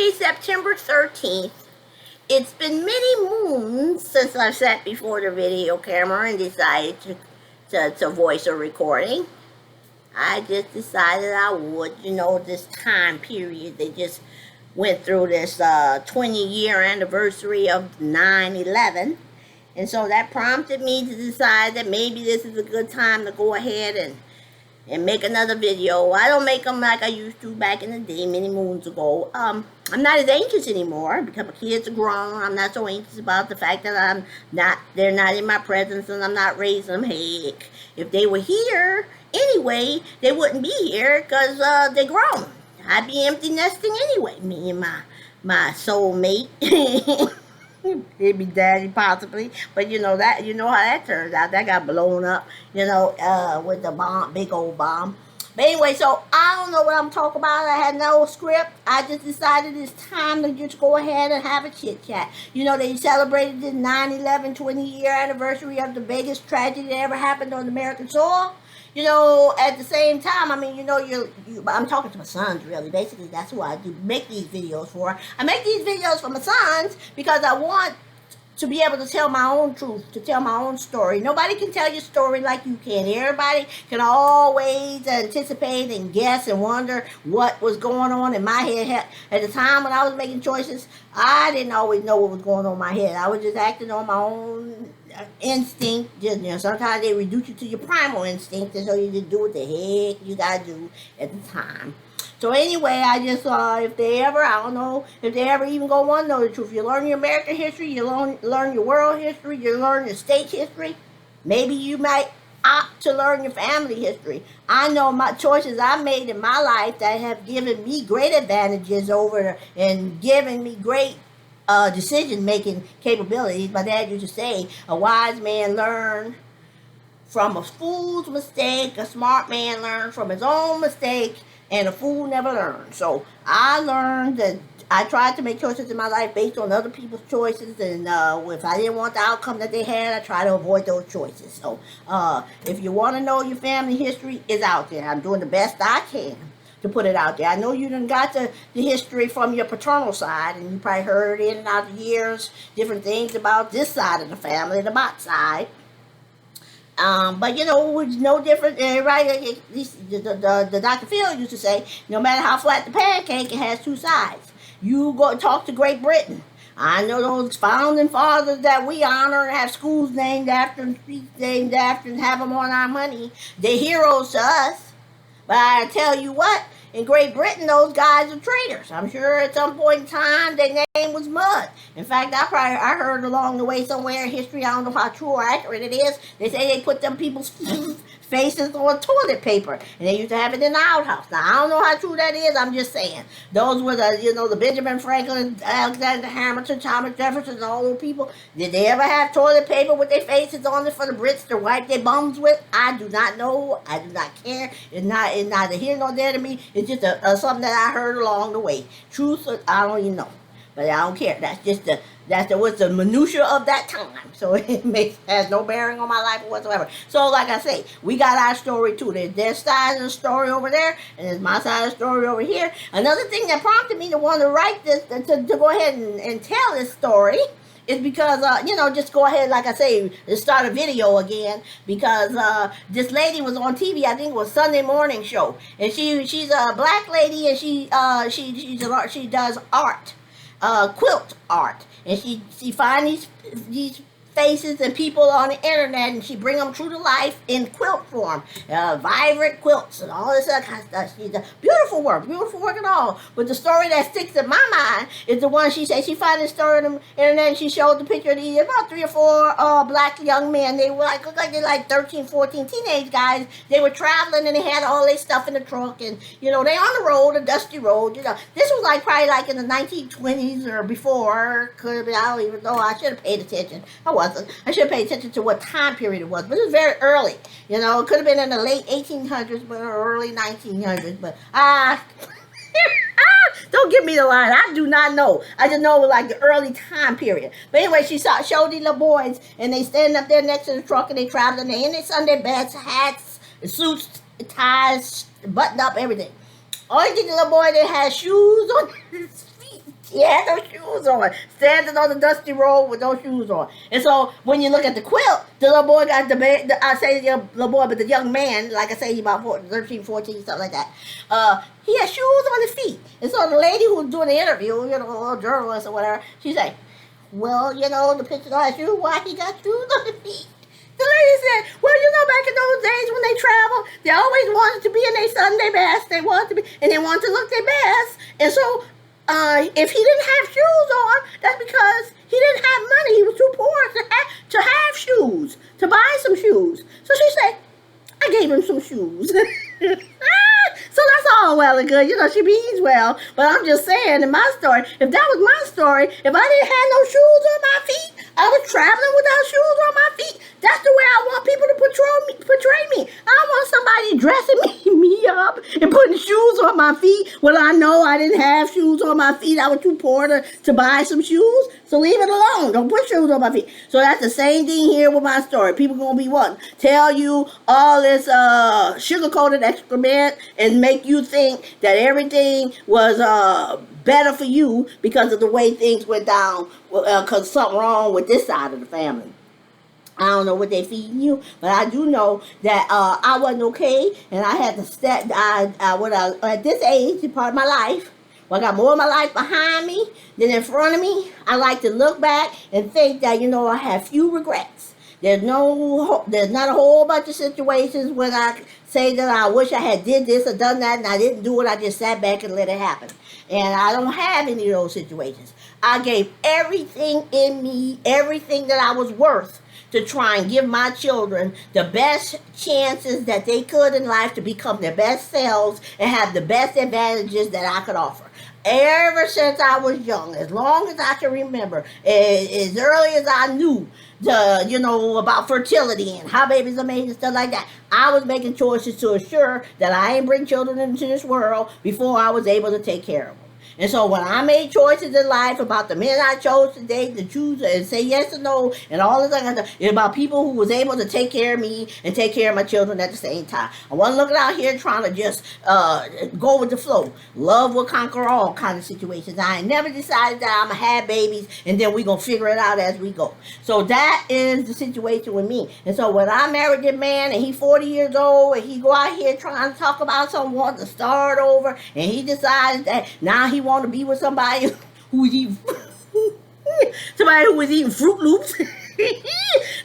Happy September 13th. It's been many moons since I've sat before the video camera and decided to voice a recording. I just decided I would, this time period. They just went through this 20-year anniversary of 9/11. And so that prompted me to decide that maybe this is a good time to go ahead and make another video. I don't make them like I used to back in the day, many moons ago. I'm not as anxious anymore because my kids are grown. I'm not so anxious about the fact that they're not in my presence and I'm not raising them. Heck, if they were here anyway, they wouldn't be here because they're grown. I'd be empty nesting anyway, me and my soulmate. It'd be daddy possibly, but you know how that turns out. That got blown up, with the bomb, big old bomb. But anyway, so I don't know what I'm talking about. I had no script. I just decided it's time to just go ahead and have a chit chat. They celebrated the 9/11 20-year anniversary of the biggest tragedy that ever happened on American soil. At the same time, I'm talking to my sons, really. Basically, that's who I do make these videos for. I make these videos for my sons because I want to be able to tell my own truth, to tell my own story. Nobody can tell your story like you can. Everybody can always anticipate and guess and wonder what was going on in my head. At the time when I was making choices, I didn't always know what was going on in my head. I was just acting on my own instinct. Sometimes they reduce you to your primal instinct, and so you just do what the heck you gotta do at the time. So anyway, I just if they ever even go want to know the truth. You learn your American history, you learn your world history, you learn your state history. Maybe you might opt to learn your family history. I know my choices I made in my life that have given me great advantages over and given me great decision-making capabilities. My dad used to say, a wise man learned from a fool's mistake, a smart man learned from his own mistake, and a fool never learned. So I learned that I tried to make choices in my life based on other people's choices, and if I didn't want the outcome that they had, I tried to avoid those choices. So if you want to know your family history, it's out there. I'm doing the best I can to put it out there. I know you done got the history from your paternal side, and you probably heard in and out the years different things about this side of the family, the Mott side. But it's no different. Right? The Dr. Phil used to say, no matter how flat the pancake, it has two sides. You go talk to Great Britain. I know those founding fathers that we honor and have schools named after and streets named after and have them on our money. They're heroes to us. But I tell you what, in Great Britain, those guys are traitors. I'm sure at some point in time, their name was Mud. In fact, I heard along the way somewhere in history, I don't know how true or accurate it is, they say they put them people's faces on toilet paper, and they used to have it in the outhouse. Now, I don't know how true that is, I'm just saying. Those were the Benjamin Franklin, Alexander Hamilton, Thomas Jefferson, and all those people. Did they ever have toilet paper with their faces on it for the Brits to wipe their bums with? I do not know. I do not care. It's neither here nor there to me. It's just something that I heard along the way. Truth, I don't even know. But I don't care. That was the minutia of that time. So it has no bearing on my life whatsoever. So like I say, we got our story too. There's their side of the story over there, and there's my side of the story over here. Another thing that prompted me to want to write this, to go ahead and tell this story, is because, just go ahead, like I say, and start a video again, because this lady was on TV, I think it was Sunday morning show, and she's a black lady, and she does art, quilt art, and she finds these faces and people on the internet, and she bring them true to life in quilt form, vibrant quilts and all this other kind of stuff. She's a beautiful work at all. But the story that sticks in my mind is the one she said she found this story on the internet, and she showed the picture of these about 3 or 4 black young men. They were looked like they're like 13, 14 teenage guys. They were traveling, and they had all their stuff in the trunk, and they on the road, a dusty road. This was probably in the 1920s or before. Could have been, I don't even know. I should have paid attention. I should have paid attention to what time period it was, but it was very early. It could have been in the late 1800s, but early 1900s. But don't give me the line. I do not know. I just know it was the early time period. But anyway, she showed these little boys, and they standing up there next to the truck, and they traveling. They in their Sunday best, hats, suits, ties, button up, everything. Only thing the little boy that had shoes on his feet. She had no shoes on, standing on the dusty road with no shoes on. And so when you look at the quilt, the little boy got I say the little boy, but the young man, like I say, about 13, 14, something like that. He had shoes on his feet. And so the lady who was doing the interview, you know, a little journalist or whatever, she said, well, you know, the picture don't have shoes. Why he got shoes on his feet? The lady said, well, you know, back in those days when they traveled, they always wanted to be in their Sunday best. They wanted to be, and they wanted to look their best. And so if he didn't have shoes on, that's because he didn't have money. He was too poor to have shoes, to buy some shoes. So she said, I gave him some shoes. So that's all well and good. You know, she means well. But I'm just saying, in my story, if that was my story, if I didn't have no shoes on my feet, I was traveling without shoes on my feet. That's the way I want people to portray me. I don't want somebody dressing me up and putting shoes on my feet when I know I didn't have shoes on my feet. I was too poor to buy some shoes. So leave it alone. Don't put shoes on my feet. So that's the same thing here with my story. People going to be what? Tell you all this sugar-coated excrement and make you think that everything was better for you because of the way things went down, because something wrong with this side of the family. I don't know what they feeding you, but I do know that I wasn't okay, and I had to step. At this age, part of my life, when I got more of my life behind me than in front of me, I like to look back and think that, you know, I have few regrets. There's not a whole bunch of situations when I say that I wish I had did this or done that and I didn't do it. I just sat back and let it happen. And I don't have any of those situations. I gave everything in me, everything that I was worth, to try and give my children the best chances that they could in life to become their best selves and have the best advantages that I could offer. Ever since I was young, as long as I can remember, as early as I knew, you know, about fertility and how babies are made and stuff like that, I was making choices to assure that I ain't bring children into this world before I was able to take care of them. And so when I made choices in life about the men I chose to date, to choose and say yes or no, and all this other stuff, it's about people who was able to take care of me and take care of my children at the same time. I wasn't looking out here trying to just go with the flow. Love will conquer all kind of situations. I ain't never decided that I'm going to have babies and then we're going to figure it out as we go. So that is the situation with me. And so when I married this man and he's 40 years old and he go out here trying to talk about someone wanting to start over, and he decides that now he want to be with somebody who is eating Fruit Loops.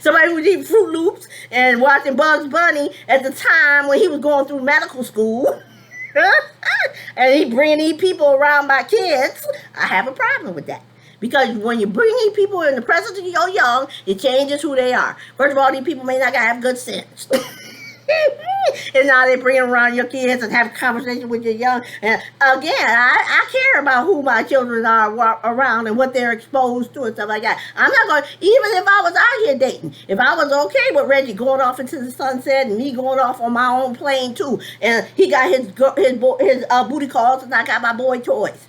Somebody who was eating Fruit Loops and watching Bugs Bunny at the time when he was going through medical school. And he bringing these people around my kids. I have a problem with that. Because when you bring these people in the presence of your young, it changes who they are. First of all, these people may not have good sense. And now they bring around your kids and have a conversation with your young. And again, I care about who my children are around and what they're exposed to and stuff like that. I'm not going, even if I was out here dating, if I was okay with Reggie going off into the sunset and me going off on my own plane too, and he got his booty calls and I got my boy toys,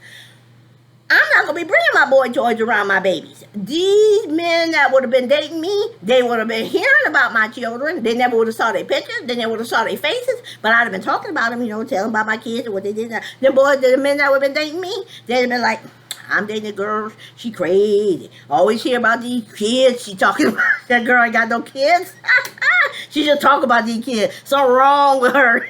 I'm not going to be bringing my boy toys around my babies. These men that would have been dating me, they would have been hearing about my children. They never would have saw their pictures. They never would have saw their faces. But I'd have been talking about them, you know, telling about my kids and what they did. The men that would have been dating me, they'd have been like, I'm dating a girl, she crazy. Always hear about these kids. She talking about that girl ain't got no kids. She just talk about these kids. Something wrong with her.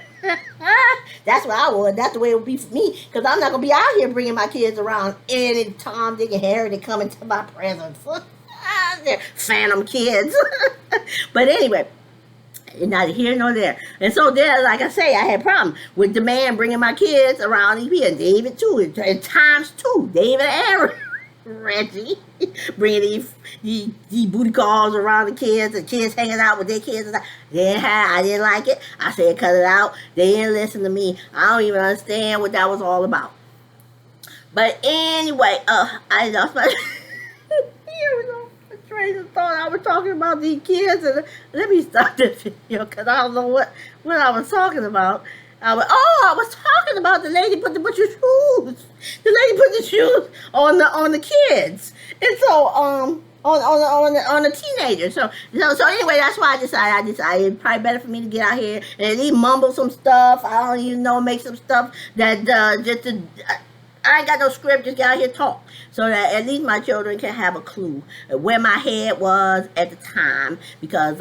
That's what I would. That's the way it would be for me. Because I'm not going to be out here bringing my kids around any Tom, Dick, and Harry to come into my presence. They're phantom kids. But anyway, neither here nor there. And so there, like I say, I had a problem with the man bringing my kids around these people. And David too. And times two. David and Reggie bringing these booty calls around the kids and kids hanging out with their kids. I didn't like it. I said cut it out. They didn't listen to me. I don't even understand what that was all about. But anyway, I lost my train of thought. I was talking about these kids, and let me stop this video because I don't know what I was talking about. I was talking about the lady put the bunch of shoes. The lady put the shoes on the kids, and so on the teenagers. So anyway, that's why I decided it's probably better for me to get out here and at least mumble some stuff. I don't even know, make some stuff that I ain't got no script, just get out here talk. So that at least my children can have a clue where my head was at the time. Because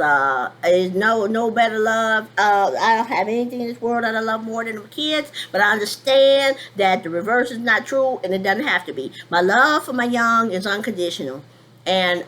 there's no better love. I don't have anything in this world that I love more than the kids. But I understand that the reverse is not true, and it doesn't have to be. My love for my young is unconditional. And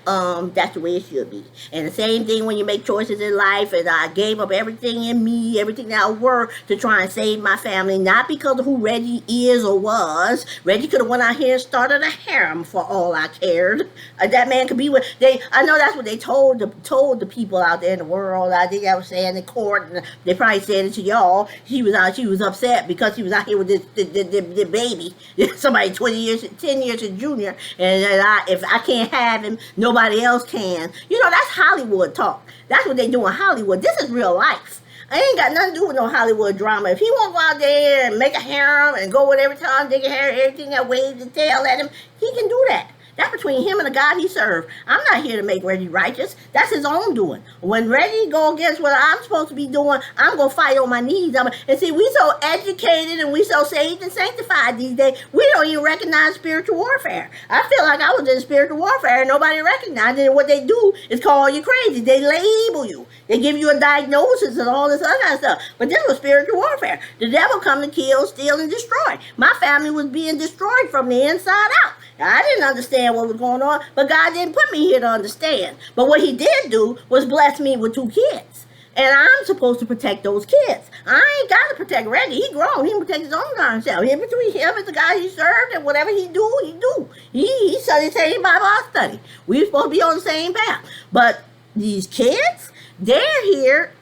that's the way it should be. And the same thing when you make choices in life. And I gave up everything in me, everything that I were, to try and save my family. Not because of who Reggie is or was. Reggie could have went out here and started a harem for all I cared. That man could be with they. I know that's what they told the people out there in the world. I think I was saying in court, and they probably said it to y'all. She was upset because he was out here with the baby, somebody 10 years a junior, and if I can't have him, nobody else can. You know, that's Hollywood talk. That's what they do in Hollywood. This is real life. I ain't got nothing to do with no Hollywood drama. If he won't go out there and make a harem and go with every time, dig a hair, everything that waves the tail at him, he can do that. That's between him and the God he served. I'm not here to make Reggie righteous. That's his own doing. When Reggie go against what I'm supposed to be doing, I'm going to fight on my knees. And see, we so educated and we so saved and sanctified these days, we don't even recognize spiritual warfare. I feel like I was in spiritual warfare and nobody recognized it. And what they do is call you crazy. They label you. They give you a diagnosis and all this other kind of stuff. But this was spiritual warfare. The devil come to kill, steal, and destroy. My family was being destroyed from the inside out. I didn't understand what was going on, but God didn't put me here to understand. But what he did do was bless me with 2 kids. And I'm supposed to protect those kids. I ain't got to protect Reggie. He grown. He can protect his own darn self. In between him and the guy he served, and whatever he do, he do. He studied the same Bible I study. We're supposed to be on the same path. But these kids, they're here,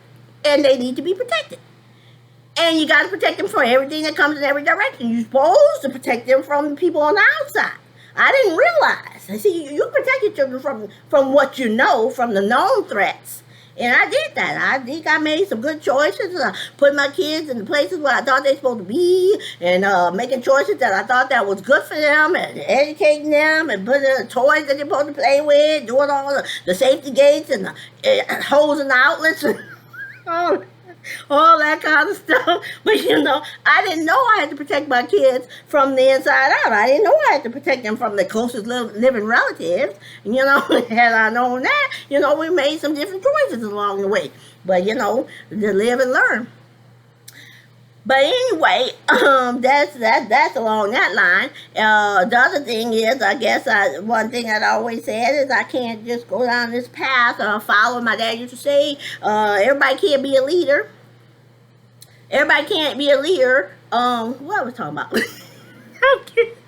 and they need to be protected. And you got to protect them from everything that comes in every direction. You're supposed to protect them from the people on the outside. I didn't realize. See, you protect your children from what you know, from the known threats. And I did that. I think I made some good choices. Put my kids in the places where I thought they were supposed to be, and making choices that I thought that was good for them, and educating them, and putting the toys that they're supposed to play with, doing all the safety gates and the holes in the outlets, and all that kind of stuff. But you know, I didn't know I had to protect my kids from the inside out. I didn't know I had to protect them from the closest living relatives. You know, had I known that, you know, we made some different choices along the way. But you know, to live and learn. But anyway, that's along that line. The other thing is, I guess one thing that I always said is I can't just go down this path or follow. My dad used to say, everybody can't be a leader. Everybody can't be a leader. What I was talking about?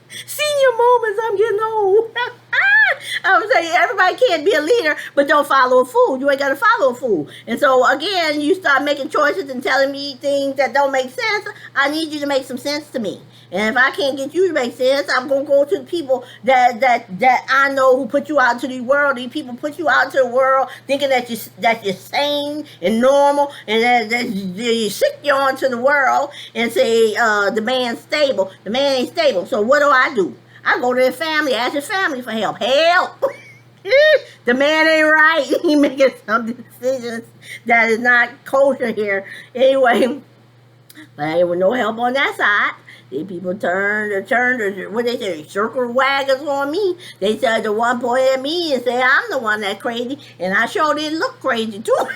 Senior moments, I'm getting old. I was saying everybody can't be a leader, but don't follow a fool. You ain't got to follow a fool. And so, again, you start making choices and telling me things that don't make sense. I need you to make some sense to me. And if I can't get you to make sense, I'm going to go to the people that I know who put you out into the world. These people put you out into the world thinking that you're sane and normal, and that you sick you onto the world and say the man's stable. The man ain't stable. So what do? I go to his family, ask his family for help. Help! The man ain't right. He making some decisions that is not kosher here. Anyway, but there was no help on that side. These people turned, what they say, circle wagons on me. They said the one point at me and say I'm the one that's crazy, and I sure didn't look crazy too.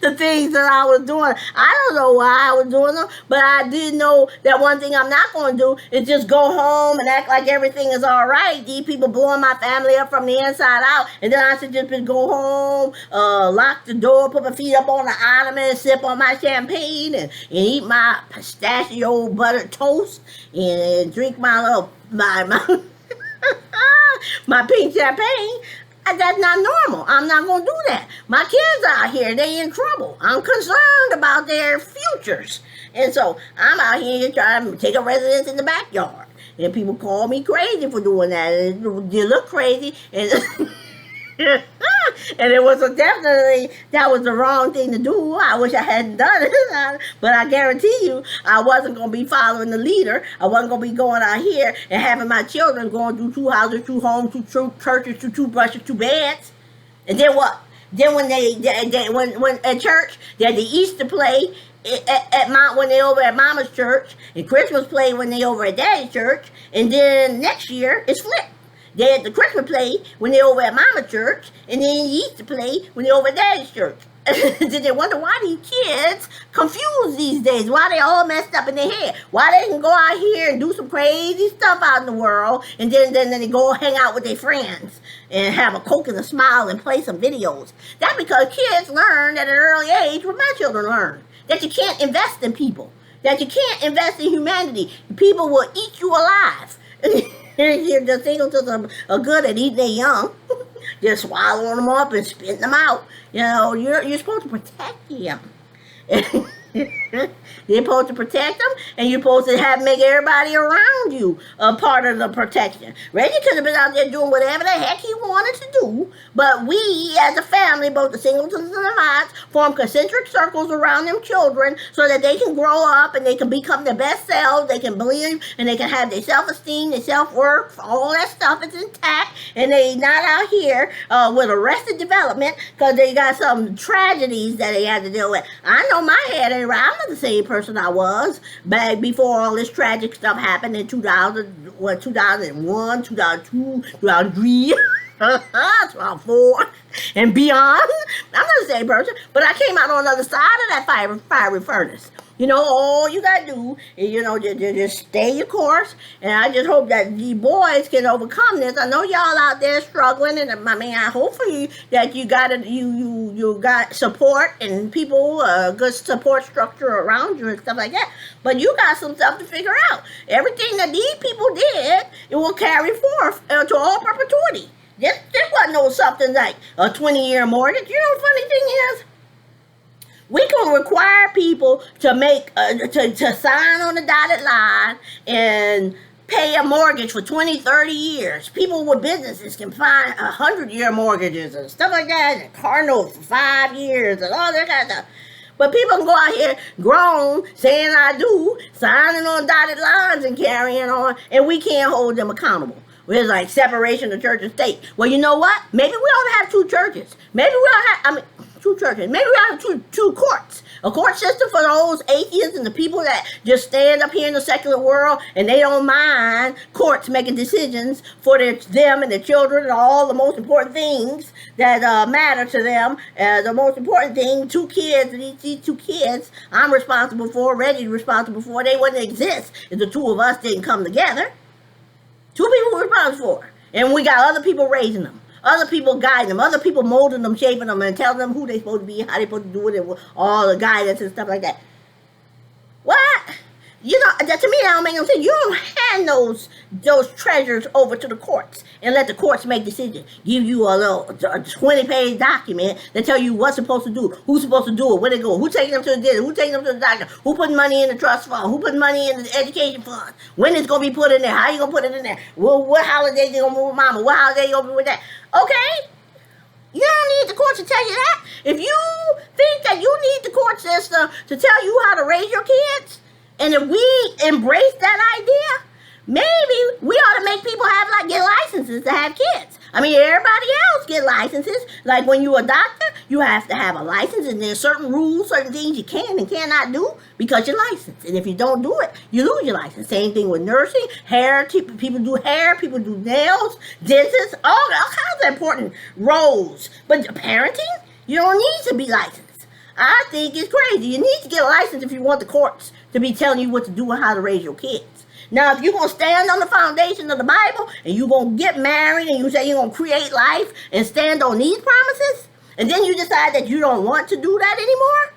The things that I was doing, I don't know why I was doing them, but I did know that one thing I'm not going to do is just go home and act like everything is all right. These people blowing my family up from the inside out, and then I should just go home, lock the door, put my feet up on the ottoman, sip on my champagne, and eat my pistachio buttered toast, and drink my little my pink champagne. That's not normal. I'm not going to do that. My kids out here, they in trouble. I'm concerned about their futures. And so I'm out here trying to take a residence in the backyard. And people call me crazy for doing that. You look crazy. And and it was definitely, that was the wrong thing to do. I wish I hadn't done it. But I guarantee you, I wasn't going to be following the leader. I wasn't going to be going out here and having my children going through 2 houses, 2 homes, 2 churches, 2 toothbrushes, 2 beds. And then what? Then when when at church, they had the Easter play, when they over at Mama's church, and Christmas play when they over at Daddy's church, and then next year it's flipped. They at the Christmas play when they over at Mama's church, and then Easter play when they over at Daddy's church. Did they wonder why these kids confused these days? Why they all messed up in their head? Why they can go out here and do some crazy stuff out in the world, and then they go hang out with their friends and have a Coke and a smile and play some videos? That's because kids learn at an early age what my children learn. That you can't invest in people. That you can't invest in humanity. People will eat you alive. You're just singletons are good at eating their young. Just swallowing them up and spitting them out. You know, you're supposed to protect them. You're supposed to protect them, and you're supposed to make everybody around you a part of the protection. Reggie could have been out there doing whatever the heck he wanted to do, but we, as a family, both the singletons and the Mods, form concentric circles around them children so that they can grow up and they can become their best selves, they can believe, and they can have their self-esteem, their self-worth, all that stuff is intact, and they not out here with arrested development because they got some tragedies that they had to deal with. I know my head ain't right. I'm not the same person I was back before all this tragic stuff happened in 2001, 2002, 2003, 2004, and beyond. I'm not the same person, but I came out on the other side of that fiery furnace. You know, all you gotta do is, you know, just stay your course, and I just hope that the boys can overcome this. I know y'all out there struggling, and I mean, I hopefully that you got support and people, good support structure around you and stuff like that. But you got some stuff to figure out. Everything that these people did, it will carry forth to all perpetuity. This wasn't no something like a 20-year mortgage. You know, the funny thing is, we can require people to make to sign on the dotted line and pay a mortgage for 20, 30 years. People with businesses can find 100-year mortgages and stuff like that, and car notes for 5 years and all that kind of stuff. But people can go out here grown, saying I do, signing on dotted lines and carrying on, and we can't hold them accountable. It's like separation of church and state. Well, you know what? Maybe we ought to have two churches. Maybe we ought to have, two churches. Maybe we ought to have two courts. A court system for those atheists and the people that just stand up here in the secular world and they don't mind courts making decisions for them and their children and all the most important things that matter to them. The most important thing, two kids, and these two kids I'm responsible for, Reggie's responsible for, they wouldn't exist if the two of us didn't come together. Two people we're responsible for. And we got other people raising them. Other people guiding them. Other people molding them, shaping them, and telling them who they're supposed to be, how they're supposed to do it, and all the guidance and stuff like that. What? You know, that to me, that don't make no sense. You don't hand those treasures over to the courts and let the courts make decisions. Give you a little 20-page document that tell you what's supposed to do, who's supposed to do it, where they go, who's taking them to the dinner, who's taking them to the doctor, who putting money in the trust fund, who putting money in the education fund, when it's going to be put in there, how you going to put it in there, what holiday they going to move with mama, what holiday you going to be with that. Okay? You don't need the courts to tell you that. If you think that you need the court system to tell you how to raise your kids, and if we embrace that idea, maybe we ought to make people get licenses to have kids. I mean, everybody else get licenses. Like when you're a doctor, you have to have a license, and there's certain rules, certain things you can and cannot do because you're licensed. And if you don't do it, you lose your license. Same thing with nursing, hair. People do hair, people do nails, dentists, all kinds of important roles. But parenting, you don't need to be licensed. I think it's crazy. You need to get a license if you want the courts to be telling you what to do and how to raise your kids. Now, if you're going to stand on the foundation of the Bible and you're going to get married and you say you're going to create life and stand on these promises, and then you decide that you don't want to do that anymore,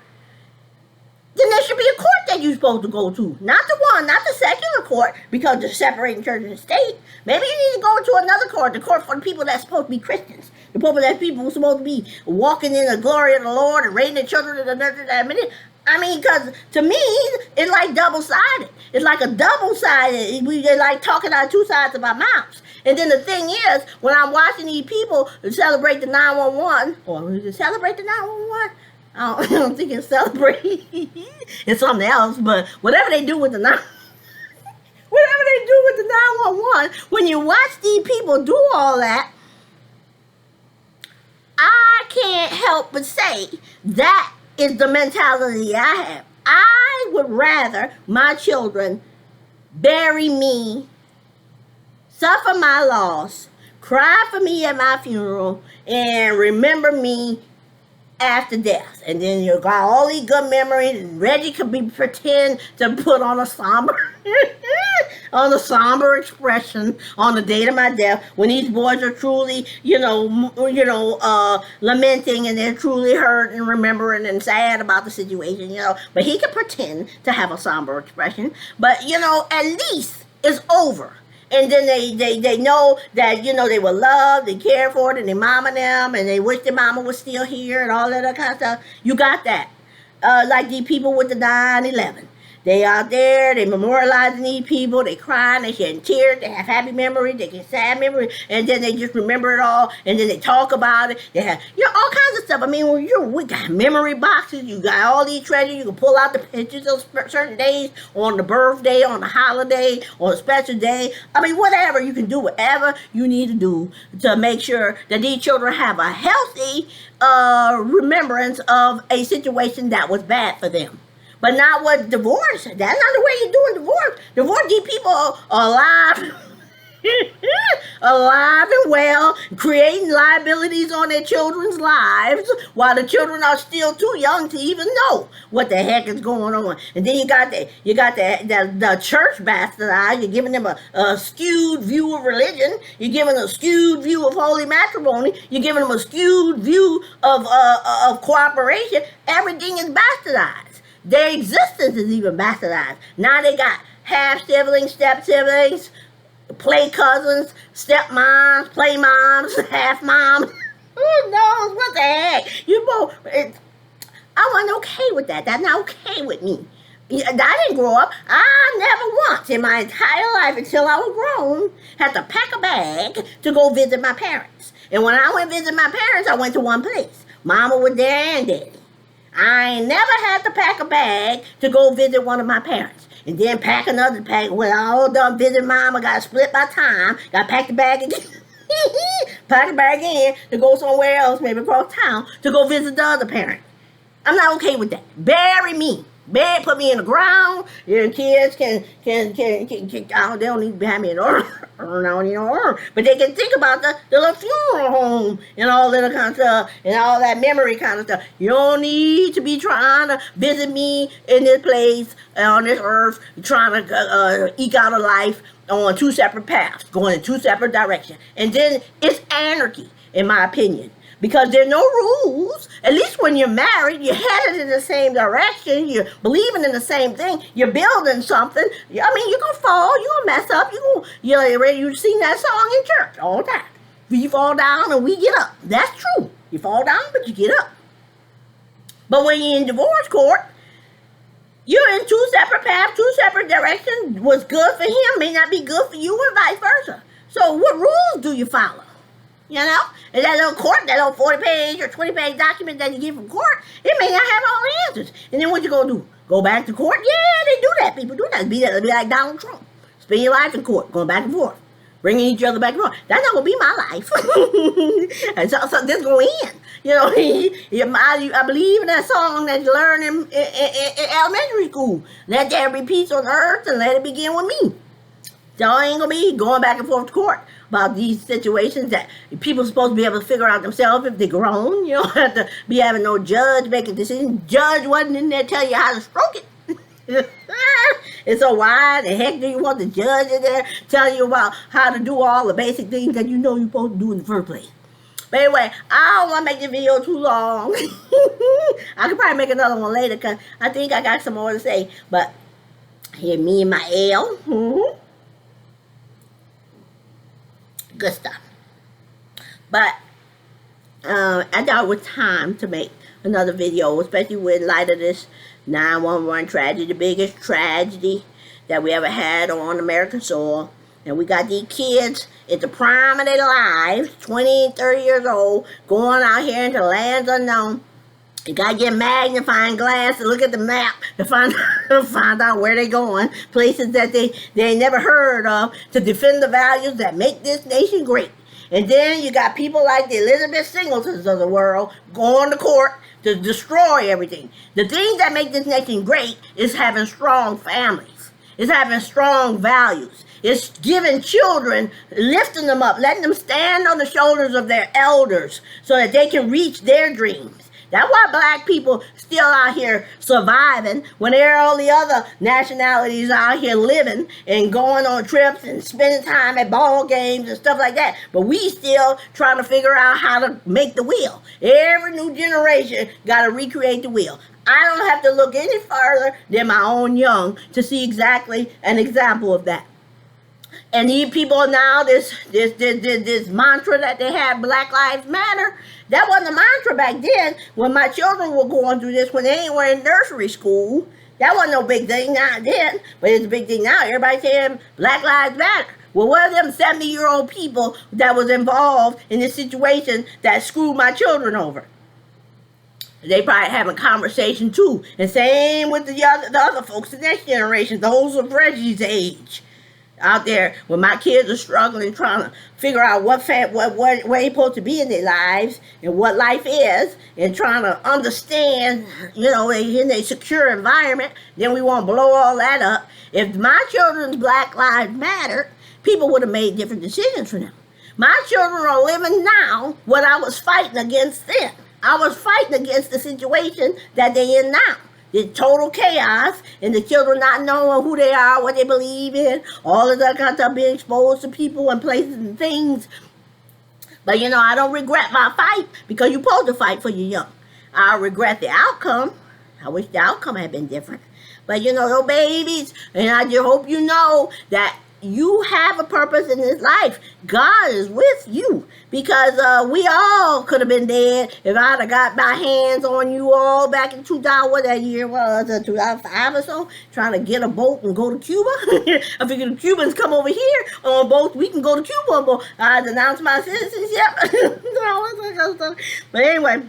then there should be a court that you're supposed to go to. Not the secular court, because they're separating church and state. Maybe you need to go to another court, the court for the people that's supposed to be Christians. The people who are supposed to be walking in the glory of the Lord and raising their children in the nurture of that minute. I mean, because to me, it's like double-sided. It's like a double-sided. They're like talking out two sides of our mouths. And then the thing is, when I'm watching these people celebrate the 911, or is it celebrate the 911? I don't think it's celebrate. It's something else, but whatever they do with the 911, when you watch these people do all that, I can't help but say that is the mentality I have. I would rather my children bury me, suffer my loss, cry for me at my funeral, and remember me after death. And then you got all these good memories, and Reggie could be pretend to put on a somber on a somber expression on the date of my death, when these boys are truly, lamenting, and they're truly hurt and remembering and sad about the situation, But he could pretend to have a somber expression, but at least it's over. And then they know that, they were loved and cared for, and their mama them, and they wish their mama was still here and all that other kind of stuff. You got that. Like these people with the 9/11. They out there, they memorializing these people, they crying, they shedding tears, they have happy memories, they get sad memories, and then they just remember it all, and then they talk about it. They have, all kinds of stuff. I mean, we got memory boxes, you got all these treasures, you can pull out the pictures of certain days, on the birthday, on the holiday, on a special day. I mean, whatever, you can do whatever you need to do to make sure that these children have a healthy remembrance of a situation that was bad for them. But not what divorce. That's not the way you're doing divorce. Divorce, these people alive, alive and well, creating liabilities on their children's lives, while the children are still too young to even know what the heck is going on. And then you got the church bastardized. You're giving them a skewed view of religion. You're giving them a skewed view of holy matrimony. You're giving them a skewed view of cooperation. Everything is bastardized. Their existence is even bastardized. Now they got half-siblings, step-siblings, play cousins, step-moms, play moms, half-moms. Who knows what the heck? I wasn't okay with that. That's not okay with me. I didn't grow up. I never once in my entire life, until I was grown, had to pack a bag to go visit my parents. And when I went visit my parents, I went to one place. Mama was there and daddy. I ain't never had to pack a bag to go visit one of my parents. And then pack another bag. When I all done visit mama, got to split my time. Got to pack the bag again. Pack the bag in to go somewhere else, maybe across town, to go visit the other parent. I'm not okay with that. Bury me. Put me in the ground. Your kids can they don't need to have me in urn, but they can think about the little funeral home and all that kind of stuff, and all that memory kind of stuff. You don't need to be trying to visit me in this place on this earth, trying to eke out a life on two separate paths, going in two separate directions. And then it's anarchy, in my opinion. Because there's no rules. At least when you're married, you're headed in the same direction. You're believing in the same thing. You're building something. I mean, you're going to fall. You're going to mess up. You've seen that song in church all the time. We fall down and we get up. That's true. You fall down, but you get up. But when you're in divorce court, you're in two separate paths, two separate directions. What's good for him may not be good for you, and vice versa. So what rules do you follow? And that little court, that little 40-page or 20-page document that you get from court, it may not have all the answers. And then what you gonna do? Go back to court? Yeah, they do that. People do that. Be like Donald Trump. Spend your life in court, going back and forth, bringing each other back and forth. That's not gonna be my life. And so this gonna end. I believe in that song that you learn in elementary school. Let there be peace on earth, and let it begin with me. So I ain't gonna be going back and forth to court about these situations that people are supposed to be able to figure out themselves if they're grown. You don't have to be having no judge make a decision. Judge wasn't in there to tell you how to stroke it. And so why the heck do you want the judge in there telling you about how to do all the basic things that you know you're supposed to do in the first place? But anyway, I don't want to make this video too long. I could probably make another one later because I think I got some more to say. But here, me and my ale. Good stuff. But I thought it was time to make another video, especially with light of this 9/11 tragedy, the biggest tragedy that we ever had on American soil. And we got these kids at the prime of their lives, 20, 30 years old, going out here into lands unknown. You gotta get a magnifying glass to look at the map to find out where they're going, places that they never heard of, to defend the values that make this nation great. And then you got people like the Elizabeth Singletons of the world going to court to destroy everything. The thing that makes this nation great is having strong families. It's having strong values. It's giving children, lifting them up, letting them stand on the shoulders of their elders so that they can reach their dreams. That's why black people still out here surviving when there are all the other nationalities out here living and going on trips and spending time at ball games and stuff like that. But we still trying to figure out how to make the wheel. Every new generation got to recreate the wheel. I don't have to look any further than my own young to see exactly an example of that. And these people now, this mantra that they have, Black Lives Matter, that wasn't a mantra back then when my children were going through this, when they were in nursery school. That wasn't no big thing now then, but it's a big thing now. Everybody saying Black Lives Matter. Well, what are them 70-year-old people that was involved in this situation that screwed my children over? They probably having conversation too. And same with the other folks, the next generation, those of Reggie's age. Out there when my kids are struggling trying to figure out what where they're supposed to be in their lives and what life is, and trying to understand, in a secure environment, then we want to blow all that up. If my children's Black Lives Matter, people would have made different decisions for them. My children are living now what I was fighting against then. I was fighting against the situation that they're in now. The total chaos, and the children not knowing who they are, what they believe in, all of that kind of stuff, being exposed to people and places and things. But I don't regret my fight, because you're supposed to fight for your young. I regret the outcome. I wish the outcome had been different. But those babies, and I just hope you know that you have a purpose in this life. God is with you, because we all could have been dead if I'd have got my hands on you all back in 2000, what that year was, 2005 or so, trying to get a boat and go to Cuba. I figured the Cubans come over here on boats, we can go to Cuba on boat. I'd announce my citizenship. But anyway,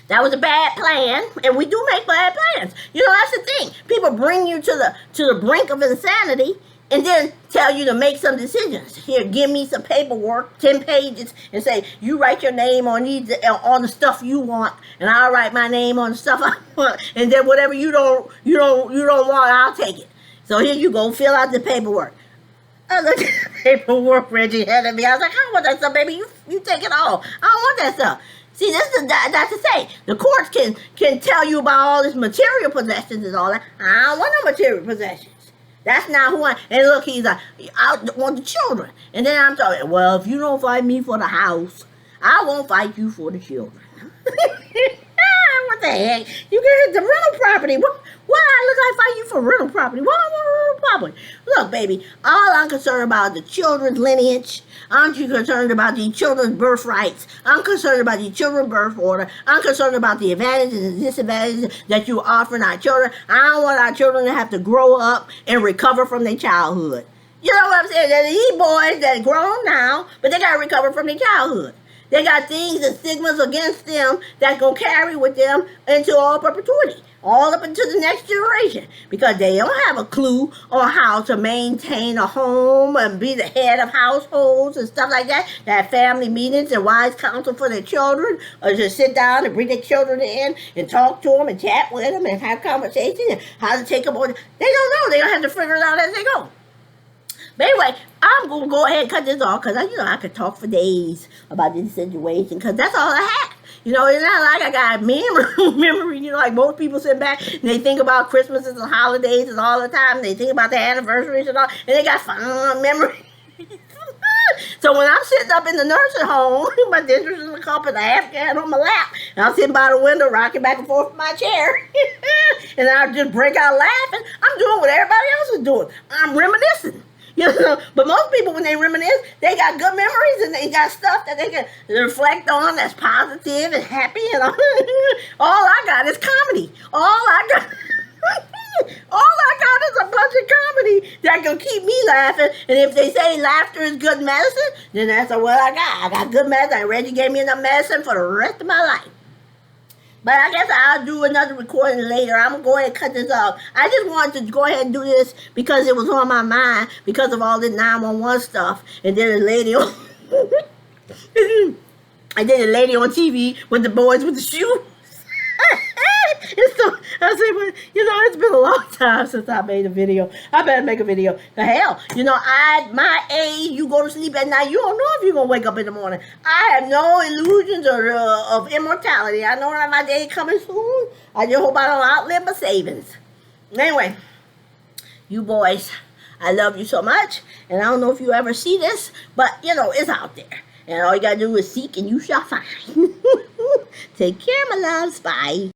that was a bad plan, and we do make bad plans. That's the thing. People bring you to the brink of insanity, and then tell you to make some decisions. Here, give me some paperwork, 10 pages, and say, you write your name on the stuff you want, and I'll write my name on the stuff I want, and then whatever you don't want, I'll take it. So here you go, fill out the paperwork. I looked at the paperwork Reggie had at me. I was like, I don't want that stuff, baby. You take it all. I don't want that stuff. See, that's to say, the courts can tell you about all this material possessions and all that. I don't want no material possessions. That's not who I am. And look, he's like, I want the children. And then I'm talking, well, if you don't fight me for the house, I won't fight you for the children. What the heck? You get the rental property. What I look like fight you for rental property? Why I want rental property? Look, baby, all I'm concerned about is the children's lineage. I'm concerned about the children's birthrights. I'm concerned about the children's birth order. I'm concerned about the advantages and disadvantages that you offering our children. I don't want our children to have to grow up and recover from their childhood. You know what I'm saying? There's these boys that are grown now, but they got to recover from their childhood. They got things and stigmas against them that's going to carry with them into all perpetuity, all up into the next generation, because they don't have a clue on how to maintain a home and be the head of households and stuff like that. They have family meetings and wise counsel for their children, or just sit down and bring their children in and talk to them and chat with them and have conversations and how to take them on. They don't know. They're going to have to figure it out as they go. But anyway, I'm going to go ahead and cut this off, because I could talk for days about this situation, because that's all I have. It's not like I got memory, like most people sit back and they think about Christmases and holidays and all the time. And they think about their anniversaries and all, and they got fond memories. So when I'm sitting up in the nursing home, my dentures in the cup and the Afghan on my lap, and I'm sitting by the window rocking back and forth in my chair, and I just break out laughing, I'm doing what everybody else is doing. I'm reminiscing. But most people, when they reminisce, they got good memories and they got stuff that they can reflect on that's positive and happy. And all I got is comedy. All I got is a bunch of comedy that can keep me laughing. And if they say laughter is good medicine, then that's what I got. I got good medicine. Reggie gave me enough medicine for the rest of my life. But I guess I'll do another recording later. I'm going to go ahead and cut this off. I just wanted to go ahead and do this because it was on my mind because of all the 911 stuff. And then a lady on And then the lady on TV with the boys with the shoes. So, I say, well, it's been a long time since I made a video. I better make a video. The hell, at my age, you go to sleep at night, you don't know if you're going to wake up in the morning. I have no illusions of immortality. I know that my day coming soon. I just hope I don't outlive my savings. Anyway, you boys, I love you so much. And I don't know if you ever see this, but, it's out there. And all you got to do is seek and you shall find. Take care, my loves. Bye.